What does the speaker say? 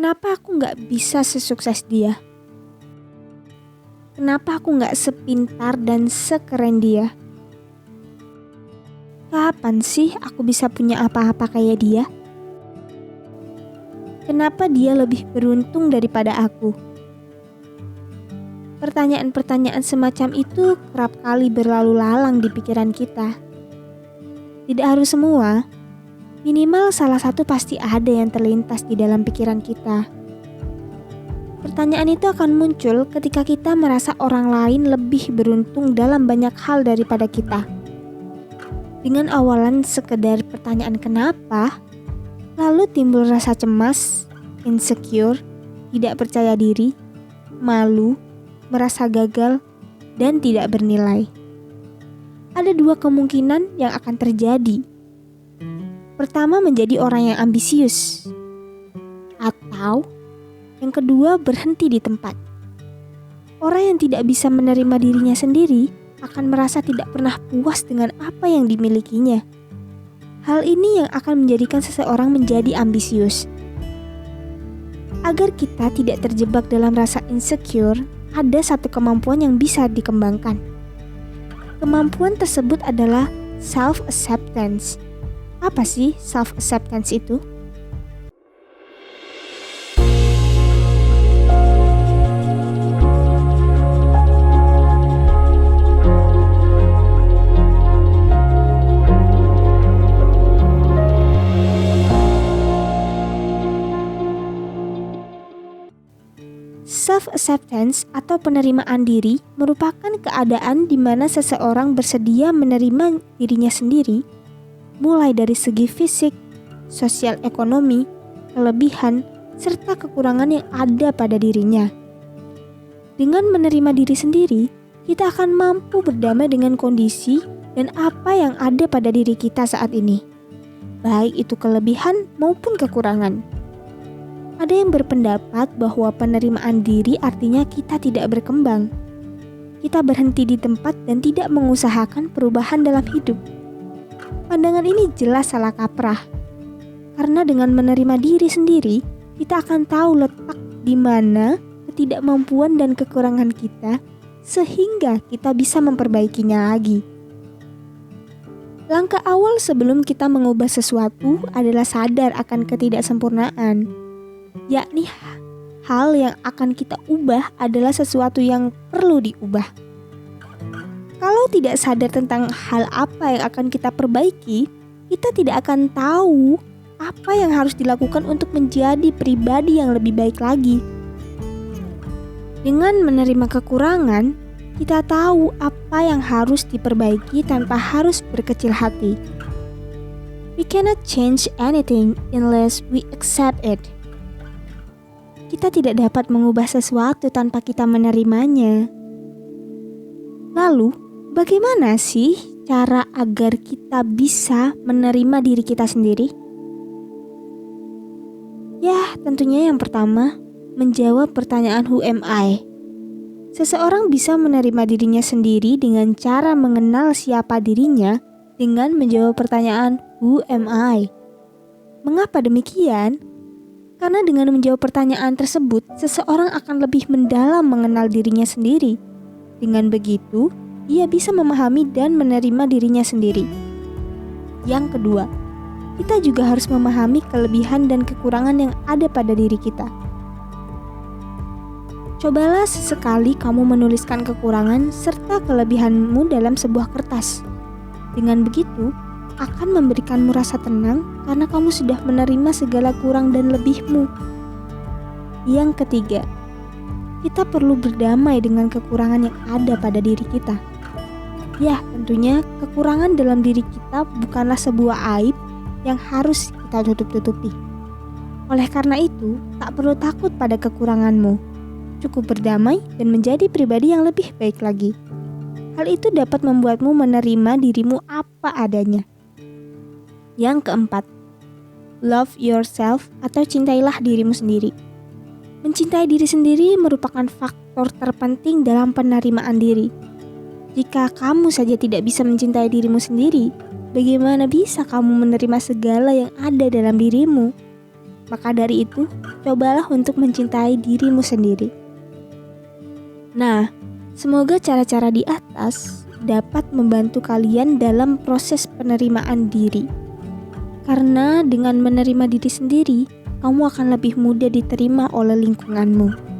Kenapa aku nggak bisa sesukses dia? Kenapa aku nggak sepintar dan sekeren dia? Kapan sih aku bisa punya apa-apa kayak dia? Kenapa dia lebih beruntung daripada aku? Pertanyaan-pertanyaan semacam itu kerap kali berlalu lalang di pikiran kita. Tidak harus semua, minimal salah satu pasti ada yang terlintas di dalam pikiran kita. Pertanyaan itu akan muncul ketika kita merasa orang lain lebih beruntung dalam banyak hal daripada kita. Dengan awalan sekedar pertanyaan kenapa, lalu timbul rasa cemas, insecure, tidak percaya diri, malu, merasa gagal, dan tidak bernilai. Ada dua kemungkinan yang akan terjadi. Pertama, menjadi orang yang ambisius, atau yang kedua, berhenti di tempat. Orang yang tidak bisa menerima dirinya sendiri akan merasa tidak pernah puas dengan apa yang dimilikinya. Hal ini yang akan menjadikan seseorang menjadi ambisius. Agar kita tidak terjebak dalam rasa insecure, ada satu kemampuan yang bisa dikembangkan. Kemampuan tersebut adalah self-acceptance. Apa sih self-acceptance itu? Self-acceptance atau penerimaan diri merupakan keadaan di mana seseorang bersedia menerima dirinya sendiri, mulai dari segi fisik, sosial ekonomi, kelebihan, serta kekurangan yang ada pada dirinya. Dengan menerima diri sendiri, kita akan mampu berdamai dengan kondisi dan apa yang ada pada diri kita saat ini, baik itu kelebihan maupun kekurangan. Ada yang berpendapat bahwa penerimaan diri artinya kita tidak berkembang. Kita berhenti di tempat dan tidak mengusahakan perubahan dalam hidup. Pandangan ini jelas salah kaprah. Karena dengan menerima diri sendiri, kita akan tahu letak di mana ketidakmampuan dan kekurangan kita sehingga kita bisa memperbaikinya lagi. Langkah awal sebelum kita mengubah sesuatu adalah sadar akan ketidaksempurnaan. Yakni hal yang akan kita ubah adalah sesuatu yang perlu diubah. Kalau tidak sadar tentang hal apa yang akan kita perbaiki, kita tidak akan tahu apa yang harus dilakukan untuk menjadi pribadi yang lebih baik lagi. Dengan menerima kekurangan, kita tahu apa yang harus diperbaiki tanpa harus berkecil hati. We cannot change anything unless we accept it. Kita tidak dapat mengubah sesuatu tanpa kita menerimanya. Lalu, bagaimana sih cara agar kita bisa menerima diri kita sendiri? Ya, tentunya yang pertama, menjawab pertanyaan who am I? Seseorang bisa menerima dirinya sendiri dengan cara mengenal siapa dirinya dengan menjawab pertanyaan who am I? Mengapa demikian? Karena dengan menjawab pertanyaan tersebut, seseorang akan lebih mendalam mengenal dirinya sendiri. Dengan begitu, ia bisa memahami dan menerima dirinya sendiri. Yang kedua, kita juga harus memahami kelebihan dan kekurangan yang ada pada diri kita. Cobalah sesekali kamu menuliskan kekurangan serta kelebihanmu dalam sebuah kertas. Dengan begitu, akan memberikanmu rasa tenang karena kamu sudah menerima segala kurang dan lebihmu. Yang ketiga, kita perlu berdamai dengan kekurangan yang ada pada diri kita. Ya, tentunya kekurangan dalam diri kita bukanlah sebuah aib yang harus kita tutup-tutupi. Oleh karena itu, tak perlu takut pada kekuranganmu. Cukup berdamai dan menjadi pribadi yang lebih baik lagi. Hal itu dapat membuatmu menerima dirimu apa adanya. Yang keempat, love yourself atau cintailah dirimu sendiri. Mencintai diri sendiri merupakan faktor terpenting dalam penerimaan diri. Jika kamu saja tidak bisa mencintai dirimu sendiri, bagaimana bisa kamu menerima segala yang ada dalam dirimu? Maka dari itu, cobalah untuk mencintai dirimu sendiri. Nah, semoga cara-cara di atas dapat membantu kalian dalam proses penerimaan diri. Karena dengan menerima diri sendiri, kamu akan lebih mudah diterima oleh lingkunganmu.